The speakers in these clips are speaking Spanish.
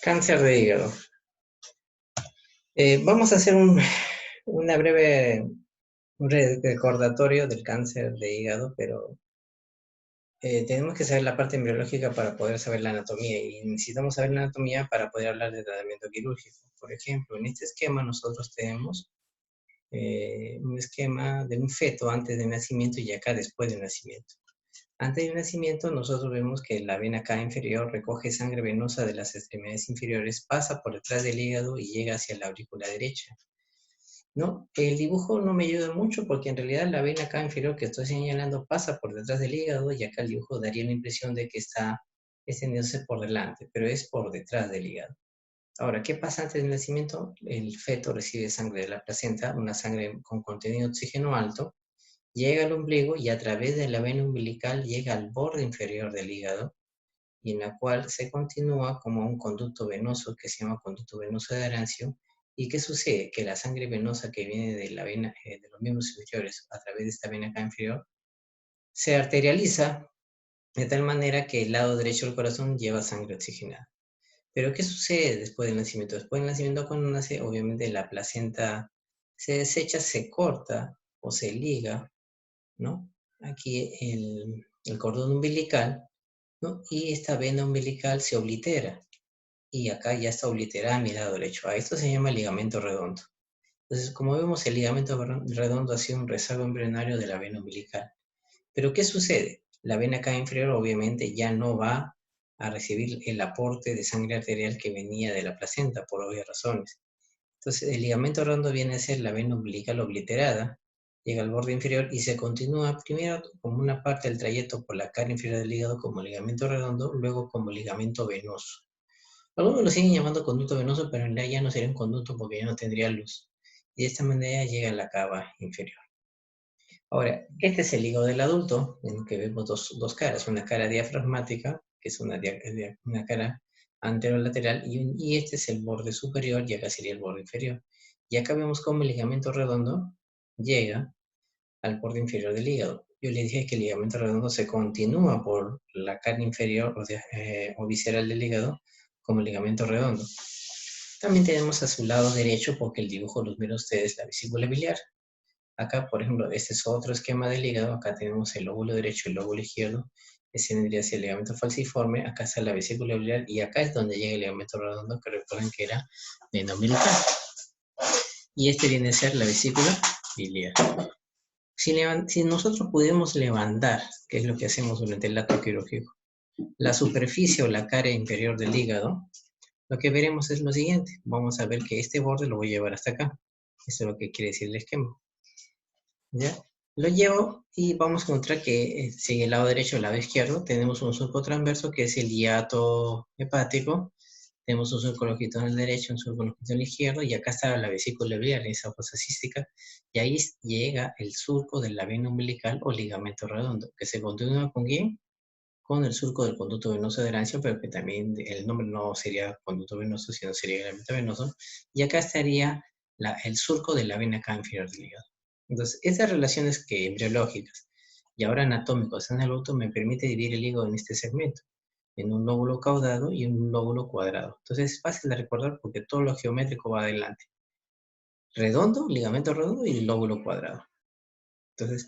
Cáncer de hígado. Vamos a hacer una breve recordatorio del cáncer de hígado, pero tenemos que saber la parte embriológica para poder saber la anatomía, y necesitamos saber la anatomía para poder hablar de tratamiento quirúrgico. Por ejemplo, en este esquema nosotros tenemos un esquema de un feto antes del nacimiento y acá después del nacimiento. Antes del nacimiento nosotros vemos que la vena cava inferior recoge sangre venosa de las extremidades inferiores, pasa por detrás del hígado y llega hacia la aurícula derecha, ¿no? El dibujo no me ayuda mucho porque en realidad la vena cava inferior que estoy señalando pasa por detrás del hígado y acá el dibujo daría la impresión de que está extendiéndose por delante, pero es por detrás del hígado. Ahora, ¿qué pasa antes del nacimiento? El feto recibe sangre de la placenta, una sangre con contenido de oxígeno alto, llega al ombligo y a través de la vena umbilical llega al borde inferior del hígado, y en la cual se continúa como un conducto venoso que se llama conducto venoso de Arancio. ¿Y qué sucede? Que la sangre venosa que viene de la vena, de los miembros inferiores a través de esta vena acá inferior, se arterializa de tal manera que el lado derecho del corazón lleva sangre oxigenada. Pero ¿qué sucede después del nacimiento? Después del nacimiento, cuando nace, obviamente la placenta se desecha, se corta o se liga, ¿no? Aquí el cordón umbilical, ¿no? Y esta vena umbilical se oblitera. Y acá ya está obliterada a mi lado derecho. A esto se llama ligamento redondo. Entonces, como vemos, el ligamento redondo ha sido un rezago embrionario de la vena umbilical. Pero ¿qué sucede? La vena acá inferior obviamente ya no va a recibir el aporte de sangre arterial que venía de la placenta, por obvias razones. Entonces, el ligamento redondo viene a ser la vena umbilical obliterada, llega al borde inferior y se continúa primero como una parte del trayecto por la cara inferior del hígado como ligamento redondo, luego como ligamento venoso. Algunos lo siguen llamando conducto venoso, pero en realidad ya no sería un conducto porque ya no tendría luz. Y de esta manera llega a la cava inferior. Ahora, este es el hígado del adulto, en el que vemos dos caras, una cara diafragmática, que es una cara anterolateral, y este es el borde superior, y acá sería el borde inferior. Y acá vemos cómo el ligamento redondo llega al borde inferior del hígado. Yo le dije que el ligamento redondo se continúa por la cara inferior o visceral del hígado como ligamento redondo. También tenemos a su lado derecho, porque el dibujo los mira ustedes, la vesícula biliar. Acá, por ejemplo, este es otro esquema del hígado. Acá tenemos el lóbulo derecho y el lóbulo izquierdo. Ese vendría a ser el ligamento falciforme. Acá está la vesícula biliar y acá es donde llega el ligamento redondo, que recuerden que era vena umbilical. Y este viene a ser la vesícula biliar. Si nosotros pudiéramos levantar, que es lo que hacemos durante el acto quirúrgico, la superficie o la cara inferior del hígado, lo que veremos es lo siguiente. Vamos a ver que este borde lo voy a llevar hasta acá. Eso es lo que quiere decir el esquema. ¿Ya? Lo llevo y vamos a encontrar que si en el lado derecho o el lado izquierdo tenemos un surco transverso que es el hiato hepático. Tenemos un surco longitudinal derecho, un surco longitudinal izquierdo, y acá está la vesícula biliar, esa fosa cística, y ahí llega el surco de la vena umbilical o ligamento redondo, que se continúa con quién? Con el surco del conducto venoso de Arancio, pero que también el nombre no sería conducto venoso, sino sería ligamento venoso, y acá estaría el surco de la vena cava inferior del hígado. Entonces, estas relaciones embriológicas y ahora anatómicas en el adulto me permite dividir el hígado en este segmento, en un lóbulo caudado y un lóbulo cuadrado. Entonces es fácil de recordar porque todo lo geométrico va adelante. Redondo, ligamento redondo y el lóbulo cuadrado. Entonces,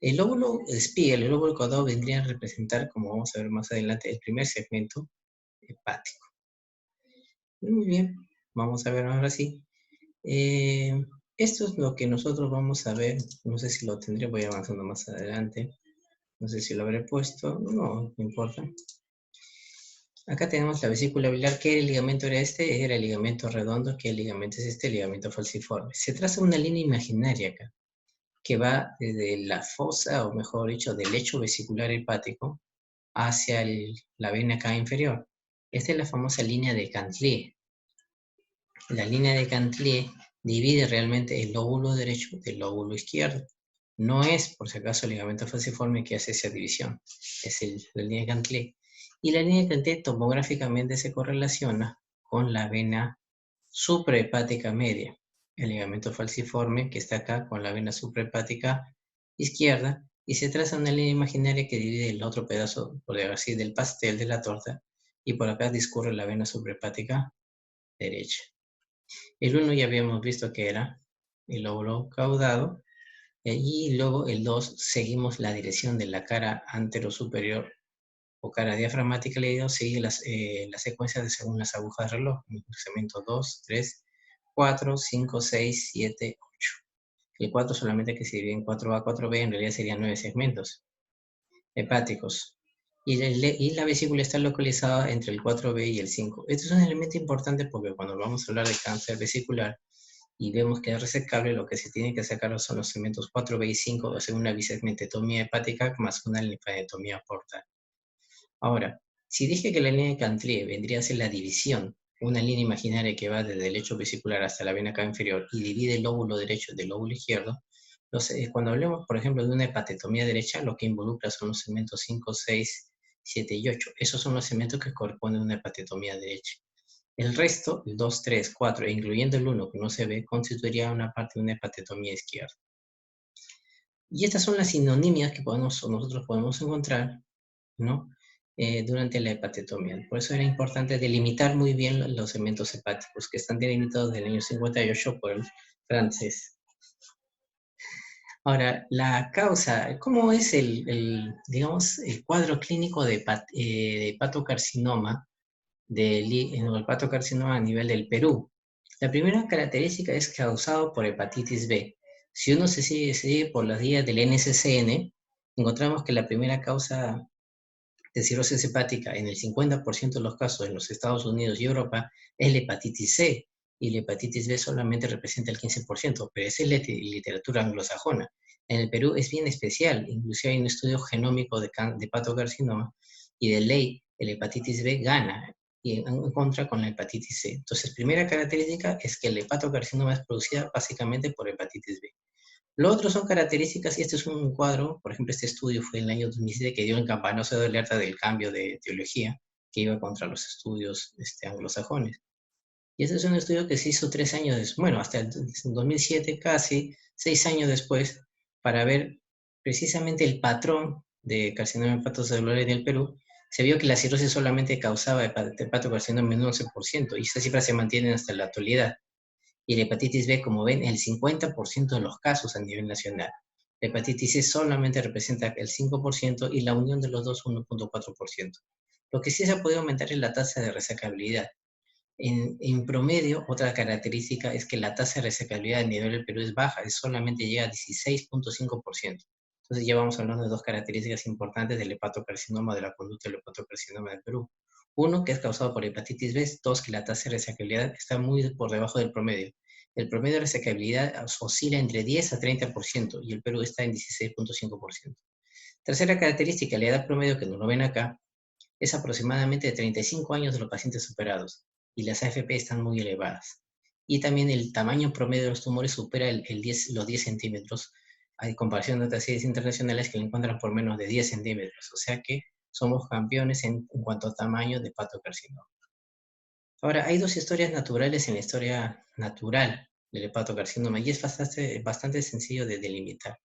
el lóbulo espiga y el lóbulo caudado vendrían a representar, como vamos a ver más adelante, el primer segmento hepático. Muy bien, vamos a ver ahora sí. Esto es lo que nosotros vamos a ver. No sé si lo tendré, voy avanzando más adelante. No sé si lo habré puesto, no importa. Acá tenemos la vesícula biliar. ¿Qué ligamento era este? Era el ligamento redondo. ¿Qué ligamento es este? El ligamento falciforme. Se traza una línea imaginaria acá, que va desde la fosa, o mejor dicho, del lecho vesicular hepático, hacia la vena cava inferior. Esta es la famosa línea de Cantley. La línea de Cantley divide realmente el lóbulo derecho del lóbulo izquierdo. No es, por si acaso, el ligamento falciforme que hace esa división. Es la línea de Cantley. Y la línea de Cantley tomográficamente se correlaciona con la vena suprahepática media. El ligamento falciforme que está acá con la vena suprahepática izquierda, y se traza una línea imaginaria que divide el otro pedazo, por decir así, del pastel de la torta, y por acá discurre la vena suprahepática derecha. El 1 ya habíamos visto que era el lóbulo caudado, y luego el 2 seguimos la dirección de la cara anterosuperior o cara diafragmática, le digo, sigue la secuencia de según las agujas de reloj, segmento 2, 3, 4, 5, 6, 7, 8. El 4 solamente que se divide en 4A, 4B, en realidad serían 9 segmentos hepáticos. Y la vesícula está localizada entre el 4B y el 5. Este es un elemento importante porque cuando vamos a hablar de cáncer vesicular y vemos que es resecable, lo que se tiene que sacar son los segmentos 4B y 5, o sea, una bisegmentotomía hepática más una linfadenectomía portal. Ahora, si dije que la línea de Cantley vendría a ser la división, una línea imaginaria que va desde el lecho vesicular hasta la vena cava inferior y divide el lóbulo derecho del lóbulo izquierdo, cuando hablemos, por ejemplo, de una hepatectomía derecha, lo que involucra son los segmentos 5, 6, 7 y 8. Esos son los segmentos que corresponden a una hepatectomía derecha. El resto, el 2, 3, 4, incluyendo el 1 que no se ve, constituiría una parte de una hepatectomía izquierda. Y estas son las sinonimias que nosotros podemos encontrar, ¿no? Durante la hepatectomía. Por eso era importante delimitar muy bien los segmentos hepáticos, que están delimitados desde el año 58 por el francés. Ahora, la causa, ¿cómo es digamos, el cuadro clínico de hepatocarcinoma, el hepatocarcinoma a nivel del Perú? La primera característica es causado por hepatitis B. Si uno se sigue por las guías del NCCN, encontramos que la primera causa de cirrosis hepática en el 50% de los casos en los Estados Unidos y Europa es la hepatitis C, y la hepatitis B solamente representa el 15%, pero esa es la literatura anglosajona. En el Perú es bien especial, inclusive hay un estudio genómico de hepatocarcinoma, y de ley la hepatitis B gana y en contra con la hepatitis C. Entonces, primera característica es que el hepatocarcinoma es producida básicamente por hepatitis B. Lo otro son características, y este es un cuadro, por ejemplo, este estudio fue en el año 2007 que dio el campanazo de alerta del cambio de teología que iba contra los estudios anglosajones. Y este es un estudio que se hizo 3 años después, bueno, hasta el 2007, casi 6 años después, para ver precisamente el patrón de carcinoma hepatocelular en el Perú. Se vio que la cirrosis solamente causaba hepatocarcinoma en un 11%, y esta cifra se mantiene hasta la actualidad. Y la hepatitis B, como ven, el 50% de los casos a nivel nacional. La hepatitis C solamente representa el 5% y la unión de los dos 1.4%. Lo que sí se ha podido aumentar es la tasa de resecabilidad. En promedio, otra característica es que la tasa de resecabilidad a nivel del Perú es baja, solamente llega a 16.5%. Entonces ya vamos hablando de dos características importantes del hepatocarcinoma, de la conducta del hepatocarcinoma del Perú. Uno, que es causado por hepatitis B. Dos, que la tasa de resecabilidad está muy por debajo del promedio. El promedio de resecabilidad oscila entre 10 a 30% y el Perú está en 16.5%. Tercera característica, la edad promedio, que no lo ven acá, es aproximadamente de 35 años de los pacientes operados y las AFP están muy elevadas. Y también el tamaño promedio de los tumores supera los 10 centímetros, a comparación de otras series internacionales que lo encuentran por menos de 10 centímetros. O sea que somos campeones en cuanto a tamaño de hepatocarcinoma. Ahora, hay dos historias naturales en la historia natural del hepatocarcinoma y es bastante sencillo de delimitar.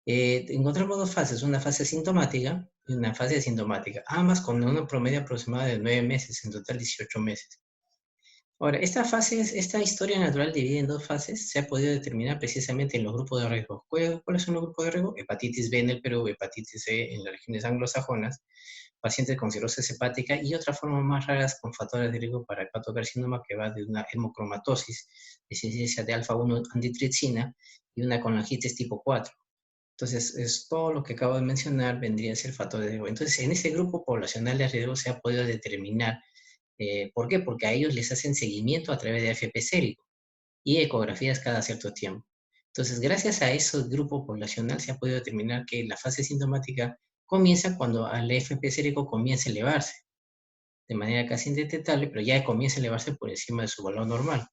Encontramos dos fases, una fase sintomática y una fase asintomática, ambas con un promedio aproximado de 9 meses, en total 18 meses. Ahora, esta historia natural dividida en dos fases se ha podido determinar precisamente en los grupos de riesgo. ¿Cuáles son los grupos de riesgo? Hepatitis B en el Perú, hepatitis C en las regiones anglosajonas, pacientes con cirrosis hepática y otras formas más raras con factores de riesgo para hepatocarcinoma que va de una hemocromatosis, deficiencia de alfa-1 antitripsina y una colangitis tipo 4. Entonces, es todo lo que acabo de mencionar vendría a ser factor de riesgo. Entonces, en ese grupo poblacional de riesgo se ha podido determinar. ¿Por qué? Porque a ellos les hacen seguimiento a través de AFP sérico y ecografías cada cierto tiempo. Entonces, gracias a ese grupo poblacional se ha podido determinar que la fase sintomática comienza cuando el AFP sérico comienza a elevarse, de manera casi indetectable, pero ya comienza a elevarse por encima de su valor normal.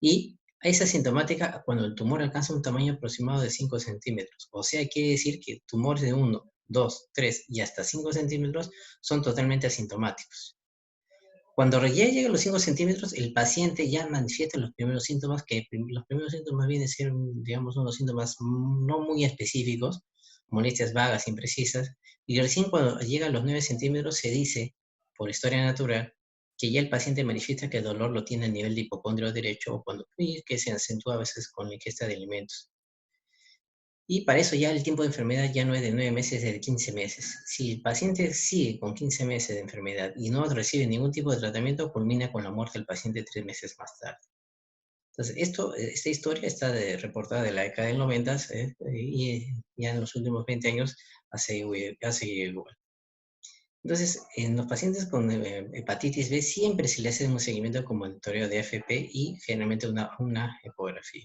Y esa sintomática cuando el tumor alcanza un tamaño aproximado de 5 centímetros. O sea, quiere decir que tumores de 1, 2, 3 y hasta 5 centímetros son totalmente asintomáticos. Cuando ya llega a los 5 centímetros, el paciente ya manifiesta los primeros síntomas, que los primeros síntomas vienen a ser, digamos, unos síntomas no muy específicos, molestias vagas, imprecisas, y recién cuando llega a los 9 centímetros se dice por historia natural, que ya el paciente manifiesta que el dolor lo tiene a nivel de hipocondrio derecho o cuando y que se acentúa a veces con la ingesta de alimentos. Y para eso ya el tiempo de enfermedad ya no es de 9 meses, es de 15 meses. Si el paciente sigue con 15 meses de enfermedad y no recibe ningún tipo de tratamiento, culmina con la muerte del paciente 3 meses más tarde. Entonces, esta historia está reportada de la década del 90 y ya en los últimos 20 años ha seguido igual. Entonces, en los pacientes con hepatitis B siempre se le hace un seguimiento como monitoreo de AFP y generalmente una ecografía.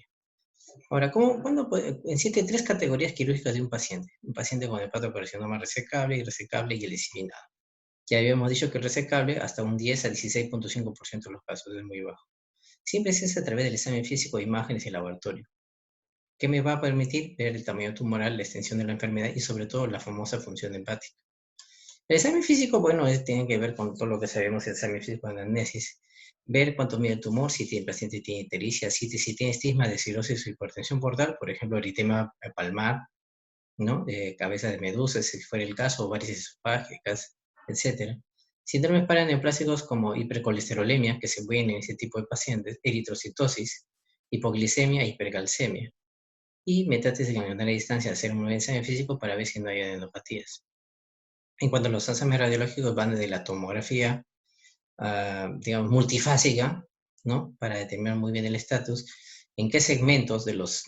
Ahora, ¿cuándo existen tres categorías quirúrgicas de un paciente? Un paciente con hepatocarcinoma resecable, irresecable y el diseminado. Ya habíamos dicho que el resecable hasta un 10 a 16.5% de los casos es muy bajo. Siempre se hace a través del examen físico de imágenes y laboratorio, que me va a permitir ver el tamaño tumoral, la extensión de la enfermedad y sobre todo la famosa función hepática. El examen físico, bueno, tiene que ver con todo lo que sabemos del examen físico de anamnesis, ver cuánto mide el tumor, si el paciente tiene ictericia, si tiene estigma de cirrosis o hipertensión portal, por ejemplo, eritema palmar, ¿no? Cabeza de medusa, si fuera el caso, o varices esofágicas, etc. Síndromes paraneoplásicos como hipercolesterolemia, que se ven en ese tipo de pacientes, eritrocitosis, hipoglicemia, hipercalcemia, y metástasis ganglionar a distancia, hacer un examen físico para ver si no hay adenopatías. En cuanto a los exámenes radiológicos, van desde la tomografía, digamos, multifásica, ¿no? Para determinar muy bien el estatus, en qué segmentos de los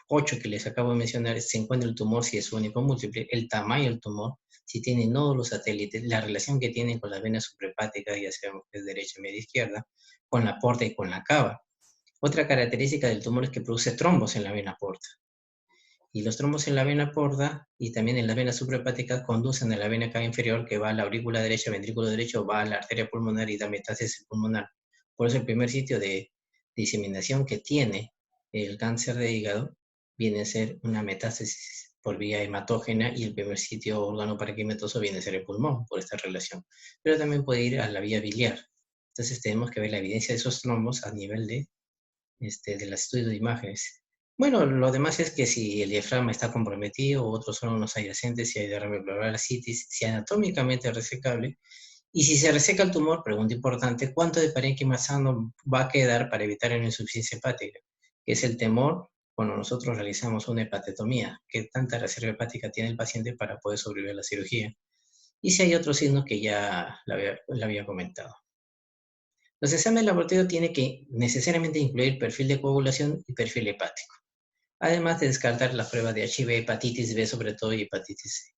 8 que les acabo de mencionar se encuentra el tumor, si es único o múltiple, el tamaño del tumor, si tiene nódulos satélites, la relación que tiene con las venas suprahepáticas, ya sea de derecha, media, izquierda, con la porta y con la cava. Otra característica del tumor es que produce trombos en la vena porta. Y los trombos en la vena porta y también en la vena suprahepática conducen a la vena cava inferior que va a la aurícula derecha, ventrículo derecho, va a la arteria pulmonar y da metástasis pulmonar. Por eso el primer sitio de diseminación que tiene el cáncer de hígado viene a ser una metástasis por vía hematógena y el primer sitio órgano paraquimetoso viene a ser el pulmón por esta relación. Pero también puede ir a la vía biliar. Entonces tenemos que ver la evidencia de esos trombos a nivel del estudio de imágenes. Bueno, lo demás es que si el diafragma está comprometido, otros órganos adyacentes, si hay derrame pleural, ascitis, si anatómicamente es resecable, y si se reseca el tumor, pregunta importante, ¿cuánto de parénquima sano va a quedar para evitar una insuficiencia hepática? Que es el temor cuando nosotros realizamos una hepatotomía, qué tanta reserva hepática tiene el paciente para poder sobrevivir a la cirugía. Y si hay otros signos que ya la había comentado. Los exámenes laboratorios tienen que necesariamente incluir perfil de coagulación y perfil hepático, además de descartar las pruebas de HIV, hepatitis B sobre todo y hepatitis C.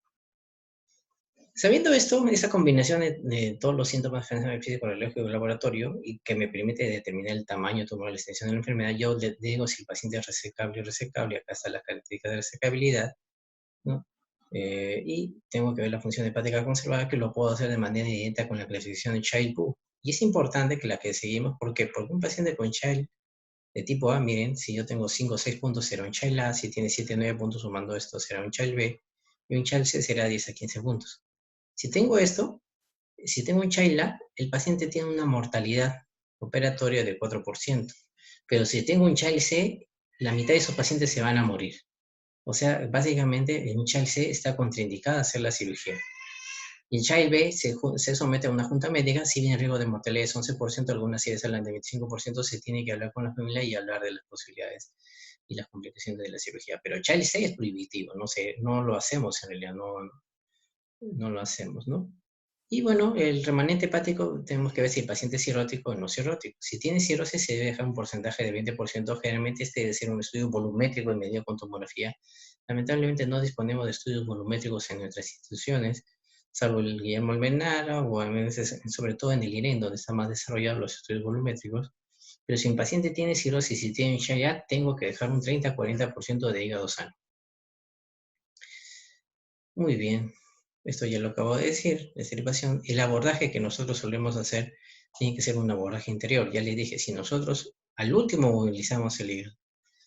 Sabiendo esto, esa combinación de todos los síntomas físico, radiológico y laboratorio y que me permite determinar el tamaño tumoral, la extensión de la enfermedad, yo le digo si el paciente es resecable o resecable, acá están las características de resecabilidad, ¿no? Y tengo que ver la función hepática conservada, que lo puedo hacer de manera directa con la clasificación de Child-Pugh. Y es importante que la que seguimos, ¿por qué? Porque un paciente con Child de tipo A, miren, si yo tengo 5 o 6 puntos, será un Child A, si tiene 7 o 9 puntos sumando esto, será un Child B, y un Child C será 10 a 15 puntos. Si tengo esto, si tengo un Child A, el paciente tiene una mortalidad operatoria de 4%, pero si tengo un Child C, la mitad de esos pacientes se van a morir. O sea, básicamente en un Child C está contraindicada hacer la cirugía. Y el Child B se somete a una junta médica, si bien el riesgo de mortalidad es 11%, algunas sí hablan de 25%, se tiene que hablar con la familia y hablar de las posibilidades y las complicaciones de la cirugía. Pero Child C es prohibitivo, no lo hacemos en realidad, no lo hacemos, ¿no? Y bueno, el remanente hepático tenemos que ver si el paciente es cirrótico o no cirrótico. Si tiene cirrosis se debe dejar un porcentaje de 20%, generalmente este debe ser un estudio volumétrico y medido con tomografía. Lamentablemente no disponemos de estudios volumétricos en nuestras instituciones, salvo el Guillermo Almenara o a veces, sobre todo en el IREN, donde están más desarrollados los estudios volumétricos. Pero si un paciente tiene cirrosis y tiene Child, tengo que dejar un 30-40% de hígado sano. Muy bien, esto ya lo acabo de decir, de estripación. El abordaje que nosotros solemos hacer tiene que ser un abordaje interior. Ya les dije, si nosotros al último movilizamos el hígado,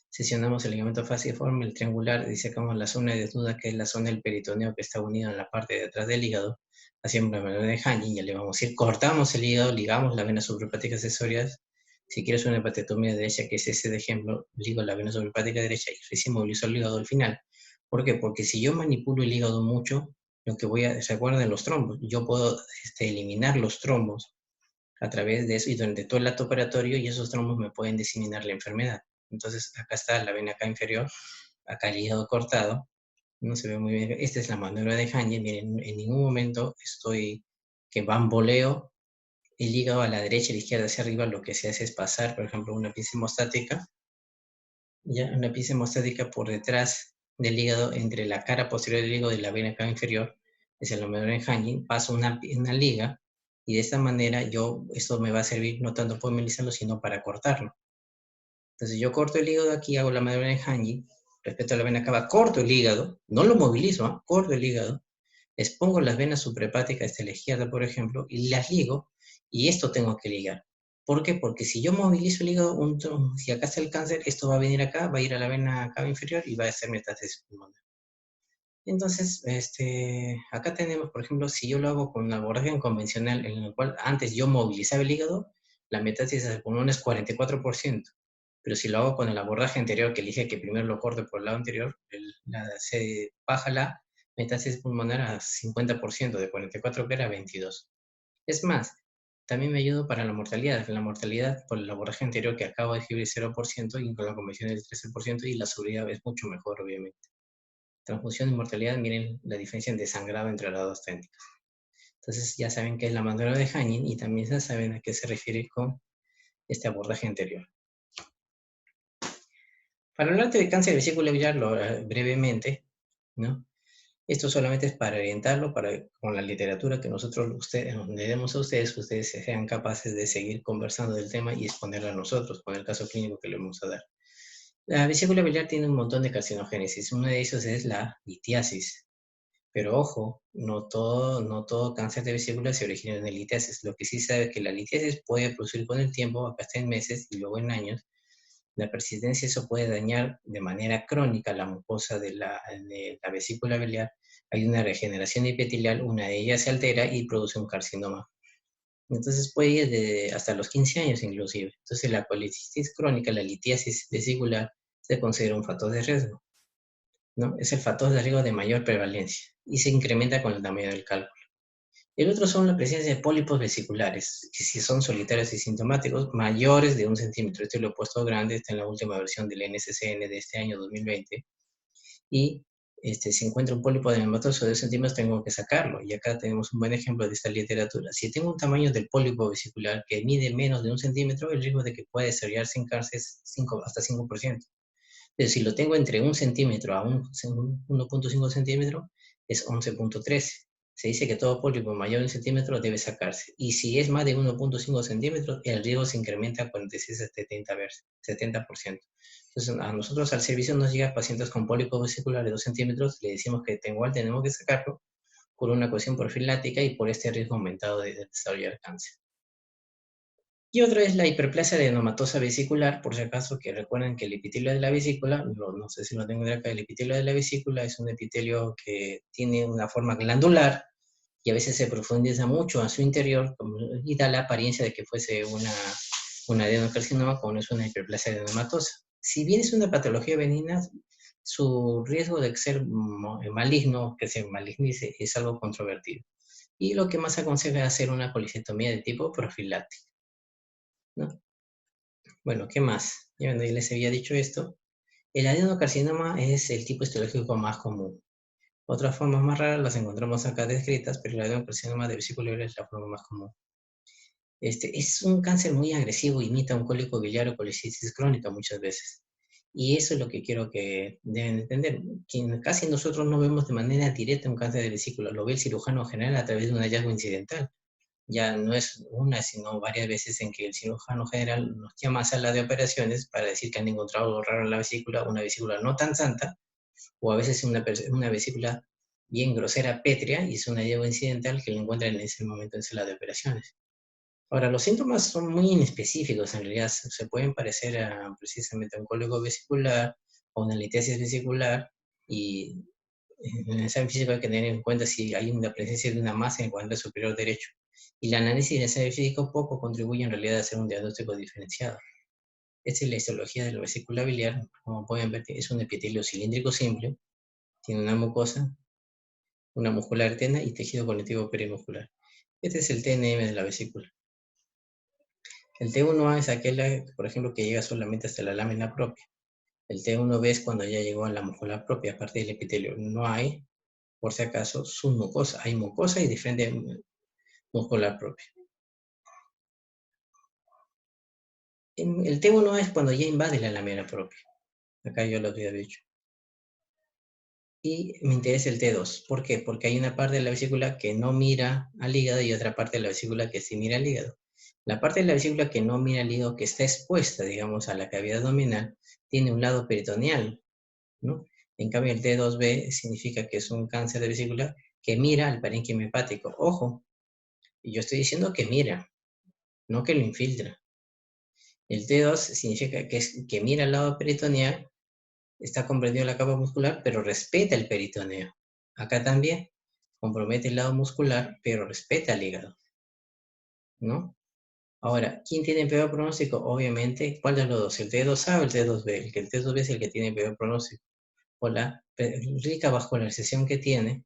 sesionamos el ligamento fasciforme, el triangular, disecamos la zona desnuda, que es la zona del peritoneo que está unida en la parte de atrás del hígado, haciendo una manera de Hangin, ya le vamos a decir, cortamos el hígado, ligamos las venas suprahepáticas accesorias. Si quieres una hepatotomía derecha, que es ese de ejemplo, ligo la vena suprahepática derecha y recién movilizo el hígado al final. ¿Por qué? Porque si yo manipulo el hígado mucho, lo que recuerden los trombos, yo puedo eliminar los trombos a través de eso y durante todo el acto operatorio y esos trombos me pueden diseminar la enfermedad. Entonces, acá está la vena acá inferior, acá el hígado cortado, no se ve muy bien. Esta es la maniobra de Hange. Miren, en ningún momento estoy que bamboleo el hígado a la derecha y a la izquierda hacia arriba. Lo que se hace es pasar, por ejemplo, una pieza hemostática, ya una pieza hemostática por detrás del hígado, entre la cara posterior del hígado y la vena cava inferior, es la maniobra de Hange. Paso una liga y de esta manera esto me va a servir no tanto para movilizarlo, sino para cortarlo. Entonces yo corto el hígado aquí, hago la maniobra de Hange, respecto a la vena cava, corto el hígado, no lo movilizo, ¿eh? Corto el hígado, expongo las venas suprahepáticas de la izquierda, por ejemplo, y las ligo, y esto tengo que ligar. ¿Por qué? Porque si yo movilizo el hígado, si acá está el cáncer, esto va a venir acá, va a ir a la vena cava inferior y va a hacer metástasis pulmonar. Entonces, acá tenemos, por ejemplo, si yo lo hago con una abordaje convencional, en el cual antes yo movilizaba el hígado, la metástasis al pulmón es 44%. Pero si lo hago con el abordaje anterior, que elige que primero lo corte por el lado anterior, se baja la metástasis pulmonar a 50%, de 44 que era 22. Es más, también me ayuda para la mortalidad. La mortalidad por el abordaje anterior que acabo de escribir 0% y con la convención del 13% y la seguridad es mucho mejor, obviamente. Transfusión y mortalidad, miren la diferencia en desangrado entre las dos técnicas. Entonces ya saben qué es la maniobra de Hanning y también ya saben a qué se refiere con este abordaje anterior. Para hablarte de cáncer de vesícula biliar brevemente, ¿no? Esto solamente es para orientarlo con la literatura que nosotros nos demos a ustedes, que ustedes sean capaces de seguir conversando del tema y exponerlo a nosotros con el caso clínico que le vamos a dar. La vesícula biliar tiene un montón de carcinogénesis. Uno de ellos es la litiasis. Pero ojo, no todo cáncer de vesícula se origina en litiasis. Lo que sí sabe es que la litiasis puede producir con el tiempo, acá está en meses y luego en años. La persistencia, eso puede dañar de manera crónica la mucosa de la vesícula biliar. Hay una regeneración epitelial, una de ellas se altera y produce un carcinoma. Entonces puede ir hasta los 15 años inclusive. Entonces la colicitis crónica, la litiasis vesicular, se considera un factor de riesgo, ¿no? Es el factor de riesgo de mayor prevalencia y se incrementa con el tamaño del cálculo. El otro son la presencia de pólipos vesiculares, que si son solitarios y sintomáticos, mayores de 1 centímetro. Este lo he puesto grande, está en la última versión del NCCN de este año 2020. Y si encuentro un pólipo adenomatoso de 2 centímetros, tengo que sacarlo. Y acá tenemos un buen ejemplo de esta literatura. Si tengo un tamaño del pólipo vesicular que mide menos de 1 centímetro, el riesgo de que pueda desarrollarse en cáncer es hasta 5%. Pero si lo tengo entre 1 centímetro a 1.5 centímetros, es 11.13. Se dice que todo pólipo mayor de 1 centímetro debe sacarse. Y si es más de 1.5 centímetros, el riesgo se incrementa a 46 a 70%. Entonces, a nosotros al servicio nos llegan pacientes con pólipo vesicular de 2 centímetros, le decimos que igual tenemos que sacarlo por una cuestión profiláctica y por este riesgo aumentado de desarrollar cáncer. Y otra es la hiperplasia adenomatosa vesicular, por si acaso, que recuerden que el epitelio de la vesícula, no sé si lo tengo de acá, el epitelio de la vesícula es un epitelio que tiene una forma glandular y a veces se profundiza mucho a su interior y da la apariencia de que fuese una adenocarcinoma cuando es una hiperplasia adenomatosa. Si bien es una patología benigna, su riesgo de ser maligno, que se malignice, es algo controvertido. Y lo que más aconseja es hacer una colicitomía de tipo profiláctico, ¿no? Bueno, ¿qué más? Ya les había dicho esto. El adenocarcinoma es el tipo histológico más común. Otras formas más raras las encontramos acá descritas, pero el adenocarcinoma de vesícula biliar es la forma más común. Es un cáncer muy agresivo, imita un cólico biliar o colicitis crónica muchas veces. Y eso es lo que quiero que deben entender. Casi nosotros no vemos de manera directa un cáncer de vesícula, lo ve el cirujano general a través de un hallazgo incidental. Ya no es una, sino varias veces en que el cirujano general nos llama a sala de operaciones para decir que han encontrado algo raro en la vesícula, una vesícula no tan santa, o a veces una vesícula bien grosera, pétrea, y es un hallazgo incidental que lo encuentran en ese momento en sala de operaciones. Ahora, los síntomas son muy inespecíficos, en realidad se pueden parecer precisamente a un cólico vesicular o una litiasis vesicular, y en el examen físico hay que tener en cuenta si hay una presencia de una masa en el cuadrante superior derecho. Y el análisis de ensayo físico poco contribuye en realidad a hacer un diagnóstico diferenciado. Esta es la histología de la vesícula biliar. Como pueden ver, es un epitelio cilíndrico simple, tiene una mucosa, una muscular arterial y tejido conectivo perimuscular. Este es el TNM de la vesícula. El T1A es aquel, por ejemplo, que llega solamente hasta la lámina propia. El T1B es cuando ya llegó a la muscular propia, aparte del epitelio. No hay, por si acaso, submucosa. Hay mucosa y diferente muscular propia. El T1A es cuando ya invade la lámina propia. Acá yo lo había dicho. Y me interesa el T2. ¿Por qué? Porque hay una parte de la vesícula que no mira al hígado y otra parte de la vesícula que sí mira al hígado. La parte de la vesícula que no mira al hígado, que está expuesta, digamos, a la cavidad abdominal, tiene un lado peritoneal, ¿no? En cambio, el T2B significa que es un cáncer de vesícula que mira al parénquima hepático. Ojo, yo estoy diciendo que mira, no que lo infiltra. El T2 significa que mira al lado peritoneal, está comprendido en la capa muscular, pero respeta el peritoneo. Acá también compromete el lado muscular, pero respeta el hígado, ¿no? Ahora, ¿quién tiene peor pronóstico? Obviamente, ¿cuál de los dos? ¿El T2A o el T2B? El T2B es el que tiene peor pronóstico. Por la rica vascularización que tiene,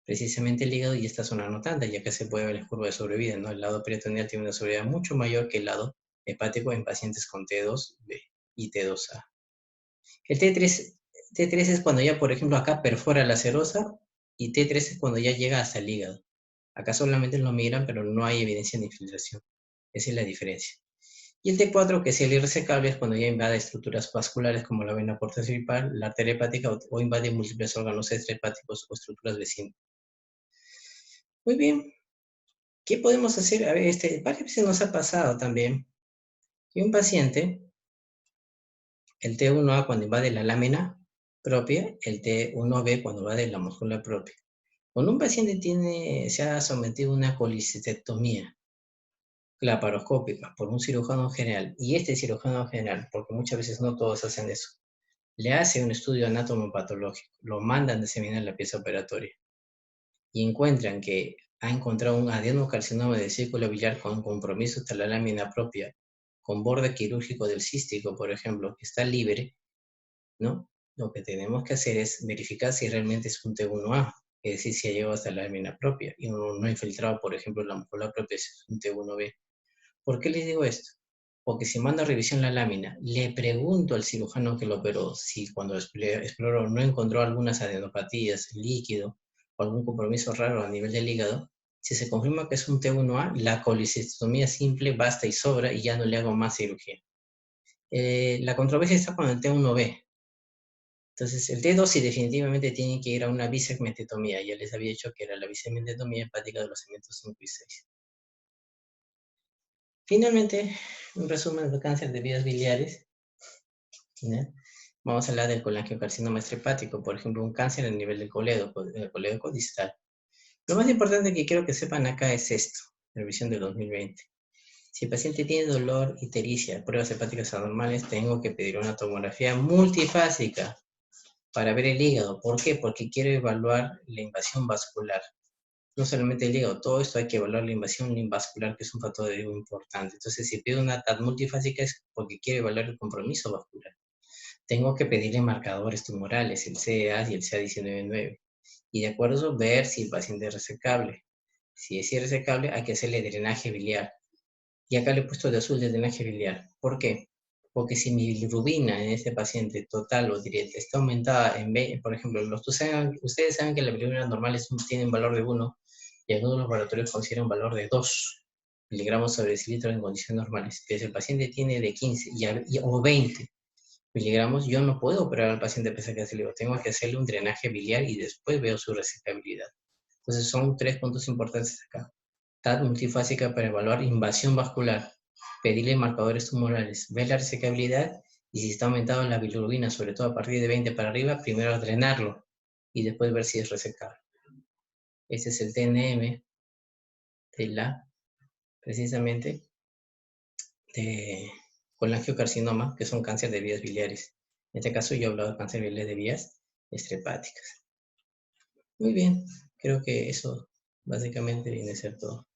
precisamente el hígado y esta zona notanda, ya que se puede ver la curva de sobrevida, ¿no? El lado peritoneal tiene una sobrevida mucho mayor que el lado hepático en pacientes con T2B y T2A. El T3 es cuando ya, por ejemplo, acá perfora la serosa y T3 es cuando ya llega hasta el hígado. Acá solamente lo miran, pero no hay evidencia de infiltración. Esa es la diferencia. Y el T4, que es el irresecable, es cuando ya invade estructuras vasculares como la vena porta principal, la arteria hepática o invade múltiples órganos extrahepáticos o estructuras vecinas. Muy bien. ¿Qué podemos hacer? A ver, varias veces nos ha pasado también que un paciente, el T1A cuando invade la lámina propia, el T1B cuando invade la muscula propia. Cuando un paciente se ha sometido a una colicistectomía laparoscópica por un cirujano general, y este cirujano general, porque muchas veces no todos hacen eso, le hace un estudio anatomopatológico, lo mandan a examinar la pieza operatoria y encuentran que ha encontrado un adenocarcinoma del círculo biliar con compromiso hasta la lámina propia, con borde quirúrgico del cístico, por ejemplo, que está libre, ¿no? Lo que tenemos que hacer es verificar si realmente es un T1A, es decir, si ha llegado hasta la lámina propia y no ha infiltrado, por ejemplo, la muscular propia, es un T1B. ¿Por qué les digo esto? Porque si mando a revisión la lámina, le pregunto al cirujano que lo operó si cuando exploró no encontró algunas adenopatías, líquido o algún compromiso raro a nivel del hígado, si se confirma que es un T1A, la colicistectomía simple basta y sobra y ya no le hago más cirugía. La controversia está con el T1B. Entonces, el T2 sí definitivamente tiene que ir a una bisegmentotomía. Ya les había dicho que era la bisegmentotomía hepática de los segmentos 5 y 6. Finalmente, un resumen del cáncer de vías biliares, ¿no? Vamos a hablar del colangiocarcinoma extrahepático, por ejemplo, un cáncer a nivel del colédoco distal. Lo más importante que quiero que sepan acá es esto, revisión de 2020. Si el paciente tiene dolor, ictericia, pruebas hepáticas anormales, tengo que pedir una tomografía multifásica para ver el hígado. ¿Por qué? Porque quiero evaluar la invasión vascular. No solamente el hígado, todo esto hay que evaluar la invasión vascular, que es un factor de riesgo importante. Entonces, si pido una TAT multifásica es porque quiero evaluar el compromiso vascular. Tengo que pedirle marcadores tumorales, el CEA y el CA19-9. Y de acuerdo a eso, ver si el paciente es resecable. Si es irresecable, hay que hacerle drenaje biliar. Y acá le he puesto de azul de drenaje biliar. ¿Por qué? Porque si mi bilirrubina en este paciente total o directa está aumentada por ejemplo, ustedes saben que la bilirrubina normal tiene un valor de 1 y algunos laboratorios consideran un valor de 2 miligramos sobre decilitro en condiciones normales. Pero si el paciente tiene de 15 o 20 miligramos, yo no puedo operar al paciente pese a que le digo, tengo que hacerle un drenaje biliar y después veo su resecabilidad. Entonces son 3 puntos importantes acá. TAT multifásica para evaluar invasión vascular, pedirle marcadores tumorales, ver la resecabilidad y si está aumentado la bilirrubina, sobre todo a partir de 20 para arriba, primero drenarlo y después ver si es resecable. Este es el TNM precisamente, de colangiocarcinoma, que es un cáncer de vías biliares. En este caso yo he hablado de cáncer biliar de vías extrahepáticas. Muy bien, creo que eso básicamente viene a ser todo.